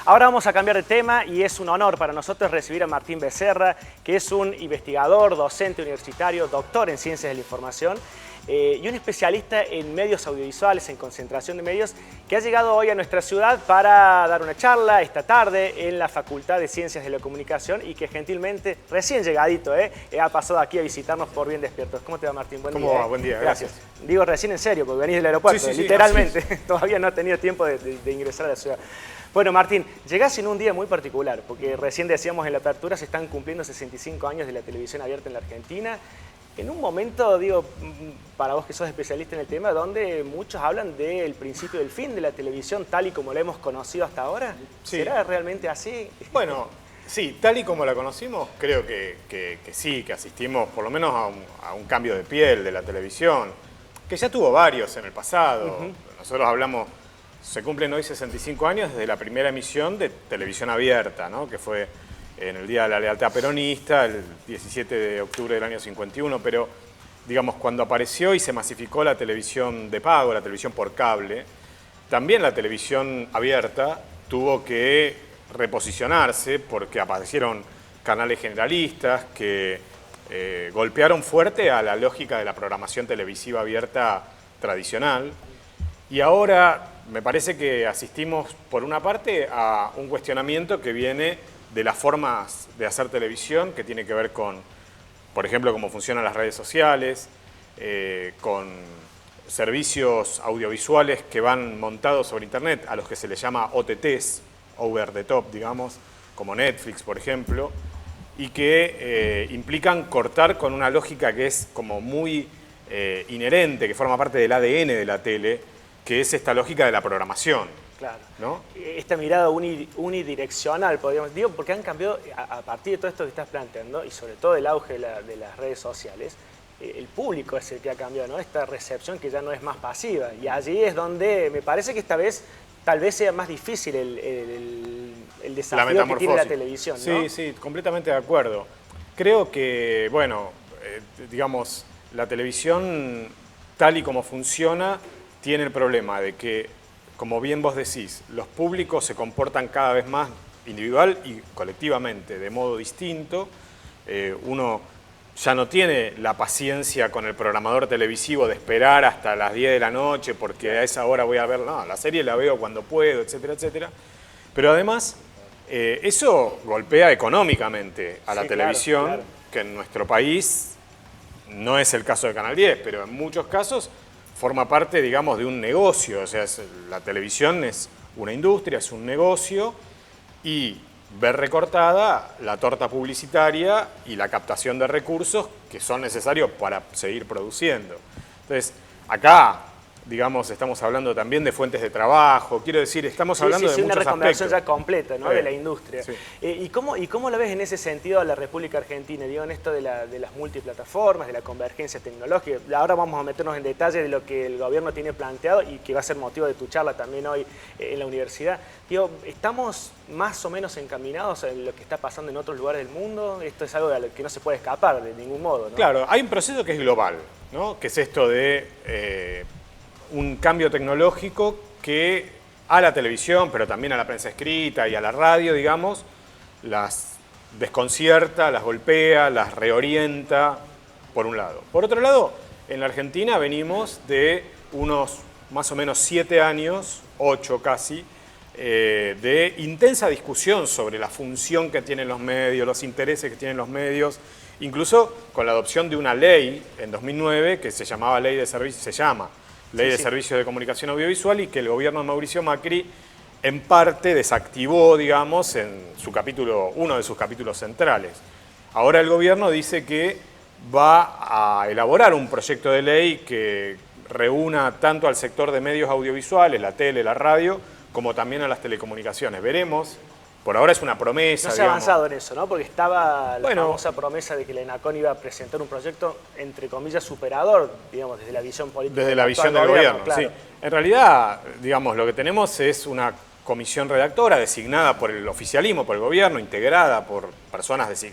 Ahora vamos a cambiar de tema y es un honor para nosotros recibir a Martín Becerra, que es un investigador, docente universitario, doctor en Ciencias de la Información y un especialista en medios audiovisuales, en concentración de medios, que ha llegado hoy a nuestra ciudad para dar una charla esta tarde en la Facultad de Ciencias de la Comunicación y que gentilmente, recién llegadito, ha pasado aquí a visitarnos por Bien Despiertos. ¿Cómo te va, Martín? Buen día. ¿Cómo va? Buen día, gracias. Digo recién en serio, porque venís del aeropuerto, Sí, literalmente. Todavía no he tenido tiempo de ingresar a la ciudad. Bueno, Martín, llegás en un día muy particular, porque recién decíamos en la apertura, se están cumpliendo 65 años de la televisión abierta en la Argentina. En un momento, digo, para vos que sos especialista en el tema, donde muchos hablan del principio del fin de la televisión tal y como la hemos conocido hasta ahora. Sí. ¿Será realmente así? Bueno, sí, tal y como la conocimos, creo que sí, que asistimos por lo menos a un cambio de piel de la televisión, que ya tuvo varios en el pasado. Nosotros hablamos, se cumplen hoy 65 años desde la primera emisión de televisión abierta, ¿no? Que fue en el Día de la Lealtad Peronista, el 17 de octubre del año 51, pero digamos, cuando apareció y se masificó la televisión de pago, la televisión por cable, también la televisión abierta tuvo que reposicionarse porque aparecieron canales generalistas que golpearon fuerte a la lógica de la programación televisiva abierta tradicional. Y ahora me parece que asistimos, por una parte, a un cuestionamiento que viene de las formas de hacer televisión, que tiene que ver con, por ejemplo, cómo funcionan las redes sociales, con servicios audiovisuales que van montados sobre Internet, a los que se les llama OTTs, over the top, digamos, como Netflix, por ejemplo, y que implican cortar con una lógica que es como muy inherente, que forma parte del ADN de la tele, que es esta lógica de la programación. Claro. ¿No? Esta mirada unidireccional, podríamos decir, porque han cambiado, a partir de todo esto que estás planteando, y sobre todo el auge de las redes sociales, el público es el que ha cambiado, ¿no? Esta recepción que ya no es más pasiva. Y allí es donde me parece que esta vez tal vez sea más difícil el desafío que tiene la televisión, ¿no? Sí, sí, completamente de acuerdo. Creo que, bueno, digamos, la televisión tal y como funciona tiene el problema de que, como bien vos decís, los públicos se comportan cada vez más individual y colectivamente de modo distinto. Uno ya no tiene la paciencia con el programador televisivo de esperar hasta las 10 de la noche porque a esa hora voy a ver, no, la serie la veo cuando puedo, etcétera, etcétera. Pero además, eso golpea económicamente a la televisión, claro. Que en nuestro país no es el caso de Canal 10, pero en muchos casos forma parte, digamos, de un negocio. O sea, la televisión es una industria, es un negocio, y ver recortada la torta publicitaria y la captación de recursos que son necesarios para seguir produciendo. Entonces, acá, digamos, estamos hablando también de fuentes de trabajo, quiero decir, estamos hablando de muchos una reconversión aspectos. Ya completa, ¿no? De la industria. Sí. ¿Y cómo la ves en ese sentido a la República Argentina? Digo, en esto de las multiplataformas, de la convergencia tecnológica. Ahora vamos a meternos en detalle de lo que el gobierno tiene planteado y que va a ser motivo de tu charla también hoy en la universidad. Digo, ¿estamos más o menos encaminados en lo que está pasando en otros lugares del mundo? Esto es algo de lo que no se puede escapar de ningún modo, ¿no? Claro, hay un proceso que es global, ¿no? Que es esto de un cambio tecnológico que a la televisión, pero también a la prensa escrita y a la radio, digamos, las desconcierta, las golpea, las reorienta, por un lado. Por otro lado, en la Argentina venimos de unos más o menos 7 años, 8 casi, de intensa discusión sobre la función que tienen los medios, los intereses que tienen los medios, incluso con la adopción de una ley en 2009 que se llamaba Ley de Servicios de Comunicación Audiovisual, y que el gobierno de Mauricio Macri en parte desactivó, digamos, en su capítulo, uno de sus capítulos centrales. Ahora el gobierno dice que va a elaborar un proyecto de ley que reúna tanto al sector de medios audiovisuales, la tele, la radio, como también a las telecomunicaciones. Veremos. Por ahora es una promesa. No se ha avanzado en eso, ¿no? Porque estaba la famosa promesa de que la ENACON iba a presentar un proyecto, entre comillas, superador, digamos, desde la visión política. Desde la visión del gobierno, claro. Sí. En realidad, digamos, lo que tenemos es una comisión redactora designada por el oficialismo, por el gobierno, integrada por personas,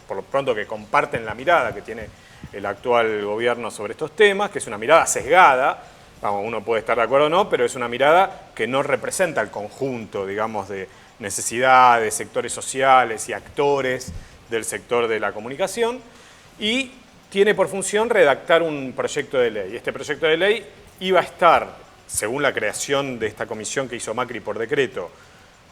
por lo pronto, que comparten la mirada que tiene el actual gobierno sobre estos temas, que es una mirada sesgada. Vamos, uno puede estar de acuerdo o no, pero es una mirada que no representa el conjunto, digamos, de necesidades, sectores sociales y actores del sector de la comunicación, y tiene por función redactar un proyecto de ley. Este proyecto de ley iba a estar, según la creación de esta comisión que hizo Macri por decreto,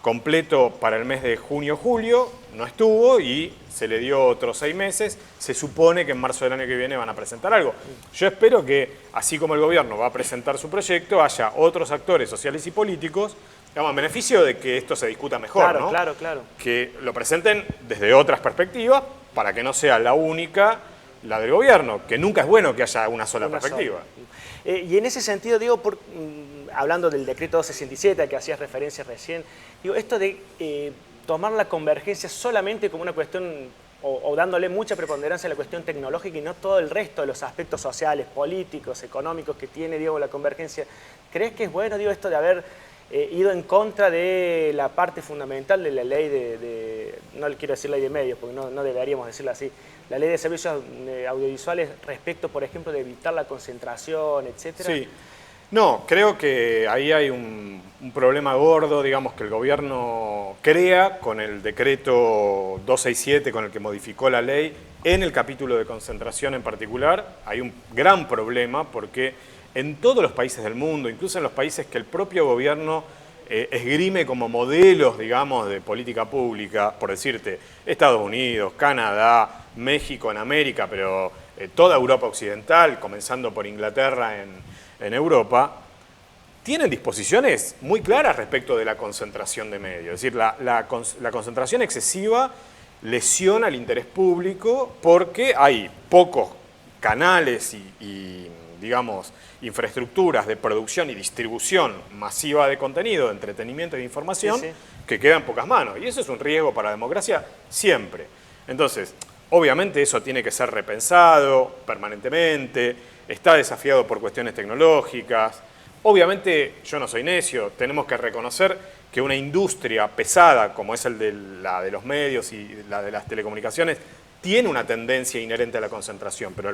completo para el mes de junio-julio, no estuvo y se le dio otros 6 meses. Se supone que en marzo del año que viene van a presentar algo. Yo espero que, así como el gobierno va a presentar su proyecto, haya otros actores sociales y políticos, digamos, en beneficio de que esto se discuta mejor, claro, ¿no? Claro. Que lo presenten desde otras perspectivas para que no sea la única, la del gobierno, que nunca es bueno que haya una sola perspectiva. Y en ese sentido, digo, hablando del decreto 267 al que hacías referencia recién, digo, esto de tomar la convergencia solamente como una cuestión, o dándole mucha preponderancia a la cuestión tecnológica y no todo el resto de los aspectos sociales, políticos, económicos que tiene, digo, la convergencia, ¿crees que es bueno, digo, esto de haber ido en contra de la parte fundamental de la ley no le quiero decir ley de medios, porque no deberíamos decirlo así, la ley de servicios audiovisuales respecto, por ejemplo, de evitar la concentración, etcétera? Sí. No, creo que ahí hay un problema gordo, digamos, que el gobierno crea con el decreto 267, con el que modificó la ley, en el capítulo de concentración en particular. Hay un gran problema porque en todos los países del mundo, incluso en los países que el propio gobierno esgrime como modelos, digamos, de política pública, por decirte, Estados Unidos, Canadá, México en América, pero toda Europa occidental, comenzando por Inglaterra en Europa, tienen disposiciones muy claras respecto de la concentración de medios. Es decir, la concentración excesiva lesiona el interés público porque hay pocos canales y digamos, infraestructuras de producción y distribución masiva de contenido, de entretenimiento y de información, que quedan en pocas manos. Y eso es un riesgo para la democracia siempre. Entonces, obviamente eso tiene que ser repensado permanentemente, está desafiado por cuestiones tecnológicas. Obviamente, yo no soy necio, tenemos que reconocer que una industria pesada, como es la de los medios y la de las telecomunicaciones, tiene una tendencia inherente a la concentración, pero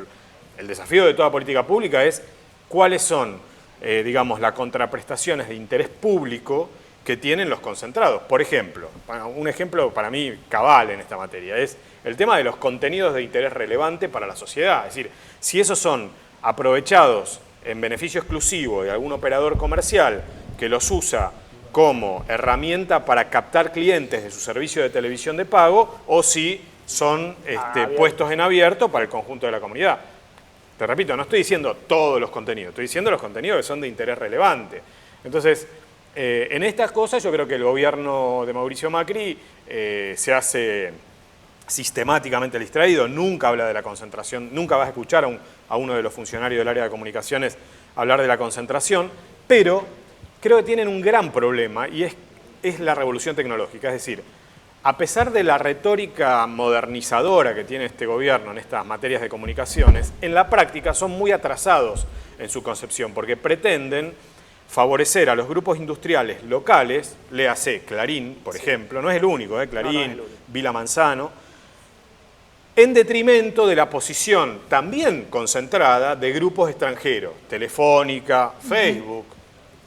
el desafío de toda política pública es cuáles son, digamos, las contraprestaciones de interés público que tienen los concentrados. Por ejemplo, un ejemplo para mí cabal en esta materia es el tema de los contenidos de interés relevante para la sociedad. Es decir, si esos son aprovechados en beneficio exclusivo de algún operador comercial que los usa como herramienta para captar clientes de su servicio de televisión de pago, o si son puestos en abierto para el conjunto de la comunidad. Te repito, no estoy diciendo todos los contenidos, estoy diciendo los contenidos que son de interés relevante. Entonces, en estas cosas yo creo que el gobierno de Mauricio Macri se hace sistemáticamente distraído, nunca habla de la concentración, nunca vas a escuchar a uno de los funcionarios del área de comunicaciones hablar de la concentración, pero creo que tienen un gran problema y es la revolución tecnológica. Es decir, a pesar de la retórica modernizadora que tiene este gobierno en estas materias de comunicaciones, en la práctica son muy atrasados en su concepción, porque pretenden favorecer a los grupos industriales locales, léase Clarín, por ejemplo, no es el único, Clarín, Vila Manzano, en detrimento de la posición también concentrada de grupos extranjeros, Telefónica, Facebook,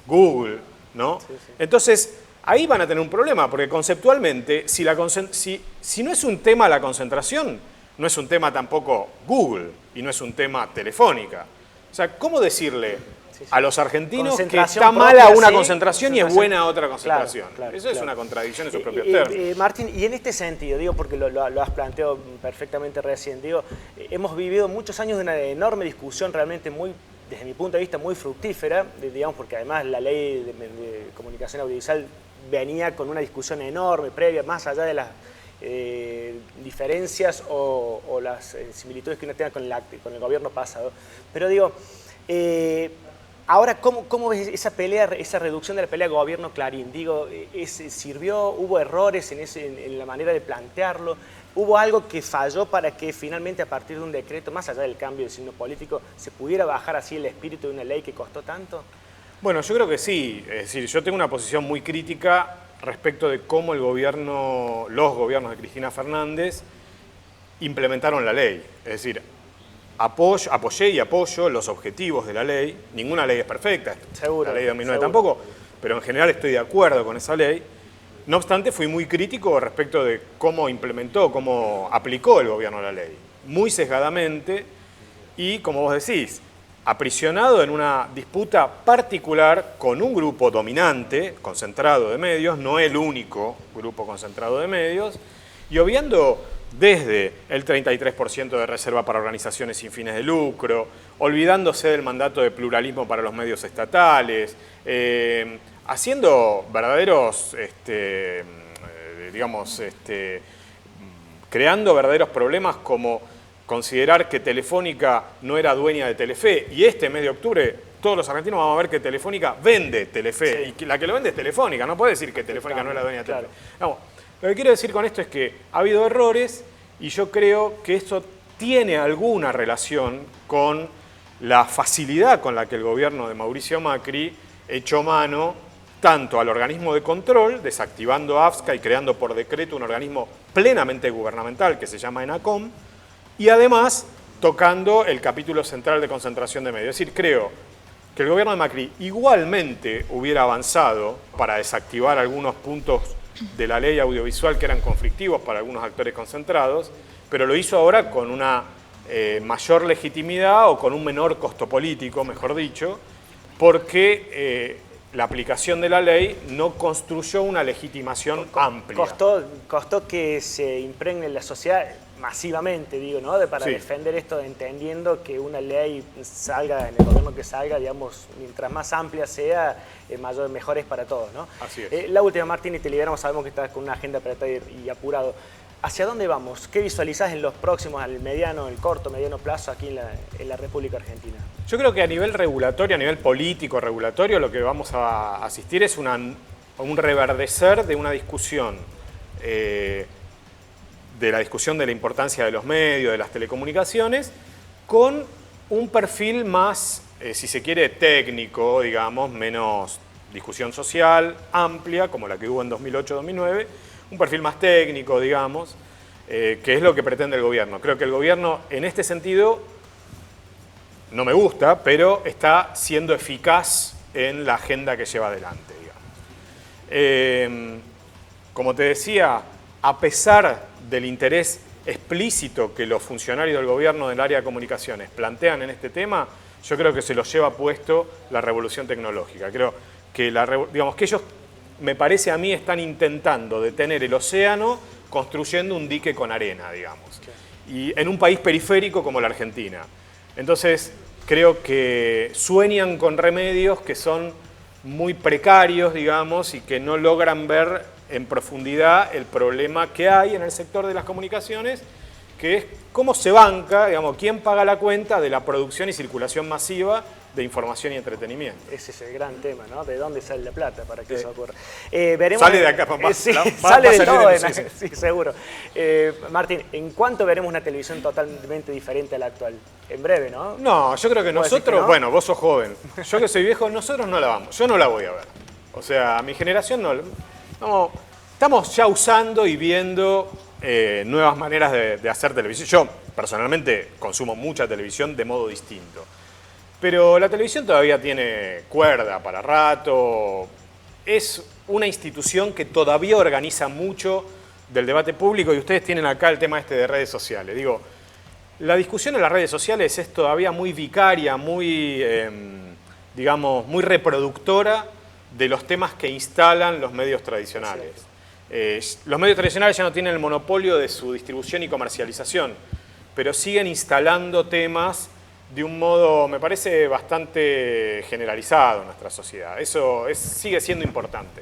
Google, ¿no? Entonces, ahí van a tener un problema, porque conceptualmente, si no es un tema la concentración, no es un tema tampoco Google y no es un tema Telefónica. O sea, ¿cómo decirle a los argentinos que está mala una concentración y es buena otra concentración? Eso es una contradicción en sus propios términos. Martín, y en este sentido, digo, porque lo has planteado perfectamente recién, digo, hemos vivido muchos años de una enorme discusión realmente muy, desde mi punto de vista, muy fructífera, digamos, porque además la ley de comunicación audiovisual venía con una discusión enorme, previa, más allá de las diferencias o las similitudes que uno tenga con el gobierno pasado. Pero digo, ahora, ¿cómo ves esa pelea, esa reducción de la pelea gobierno-Clarín? Digo, ¿sirvió? ¿Hubo errores en la manera de plantearlo? ¿Hubo algo que falló para que finalmente a partir de un decreto, más allá del cambio de signo político, se pudiera bajar así el espíritu de una ley que costó tanto? Bueno, yo creo que sí. Es decir, yo tengo una posición muy crítica respecto de cómo los gobiernos de Cristina Fernández implementaron la ley. Es decir, apoyé y apoyo los objetivos de la ley. Ninguna ley es perfecta. Seguro, la ley de 2009 tampoco, pero en general estoy de acuerdo con esa ley. No obstante, fui muy crítico respecto de cómo implementó, cómo aplicó el gobierno la ley. Muy sesgadamente y, como vos decís, aprisionado en una disputa particular con un grupo dominante, concentrado de medios, no el único grupo concentrado de medios, y obviando desde el 33% de reserva para organizaciones sin fines de lucro, olvidándose del mandato de pluralismo para los medios estatales, haciendo verdaderos, creando verdaderos problemas como considerar que Telefónica no era dueña de Telefe, y este mes de octubre todos los argentinos vamos a ver que Telefónica vende Telefe, sí. Y la que lo vende es Telefónica, no puede decir que Telefónica no era dueña de Telefe. Claro. No, lo que quiero decir con esto es que ha habido errores y yo creo que esto tiene alguna relación con la facilidad con la que el gobierno de Mauricio Macri echó mano tanto al organismo de control, desactivando AFSCA y creando por decreto un organismo plenamente gubernamental que se llama ENACOM, y además tocando el capítulo central de concentración de medios. Es decir, creo que el gobierno de Macri igualmente hubiera avanzado para desactivar algunos puntos de la ley audiovisual que eran conflictivos para algunos actores concentrados, pero lo hizo ahora con una mayor legitimidad o con un menor costo político, mejor dicho, porque la aplicación de la ley no construyó una legitimación amplia. Costó que se impregne en la sociedad masivamente, digo, ¿no? Para sí. Defender esto, entendiendo que una ley salga, en el gobierno que salga, digamos, mientras más amplia sea, mejor es para todos, ¿no? Así es. La última, Martín, y te liberamos, sabemos que estás con una agenda apretada y apurado. ¿Hacia dónde vamos? ¿Qué visualizás en los próximos, al mediano, el corto, mediano plazo aquí en la República Argentina? Yo creo que a nivel regulatorio, a nivel político regulatorio, lo que vamos a asistir es un reverdecer de una discusión, de la importancia de los medios, de las telecomunicaciones, con un perfil más, si se quiere, técnico, digamos, menos discusión social amplia, como la que hubo en 2008-2009, un perfil más técnico, digamos, que es lo que pretende el gobierno. Creo que el gobierno, en este sentido, no me gusta, pero está siendo eficaz en la agenda que lleva adelante, digamos. Como te decía, a pesar del interés explícito que los funcionarios del gobierno del área de comunicaciones plantean en este tema, yo creo que se los lleva puesto la revolución tecnológica. Creo que, digamos, que ellos, me parece a mí, están intentando detener el océano construyendo un dique con arena, digamos. Y en un país periférico como la Argentina. Entonces, creo que sueñan con remedios que son muy precarios, digamos, y que no logran ver en profundidad el problema que hay en el sector de las comunicaciones, que es cómo se banca, digamos, quién paga la cuenta de la producción y circulación masiva de información y entretenimiento. Ese es el gran tema, ¿no? ¿De dónde sale la plata para que eso ocurra? Sale de acá, papá. Sí, sale de todo, sí, seguro. Martín, ¿en cuánto veremos una televisión totalmente diferente a la actual? En breve, ¿no? No, yo creo que nosotros, bueno, vos sos joven, yo que soy viejo, nosotros no la vamos, yo no la voy a ver. O sea, mi generación no, estamos ya usando y viendo nuevas maneras de hacer televisión. Yo, personalmente, consumo mucha televisión de modo distinto. Pero la televisión todavía tiene cuerda para rato. Es una institución que todavía organiza mucho del debate público y ustedes tienen acá el tema este de redes sociales. Digo, la discusión en las redes sociales es todavía muy vicaria, muy, digamos, muy reproductora de los temas que instalan los medios tradicionales. Los medios tradicionales ya no tienen el monopolio de su distribución y comercialización, pero siguen instalando temas de un modo, me parece, bastante generalizado en nuestra sociedad. Eso sigue siendo importante.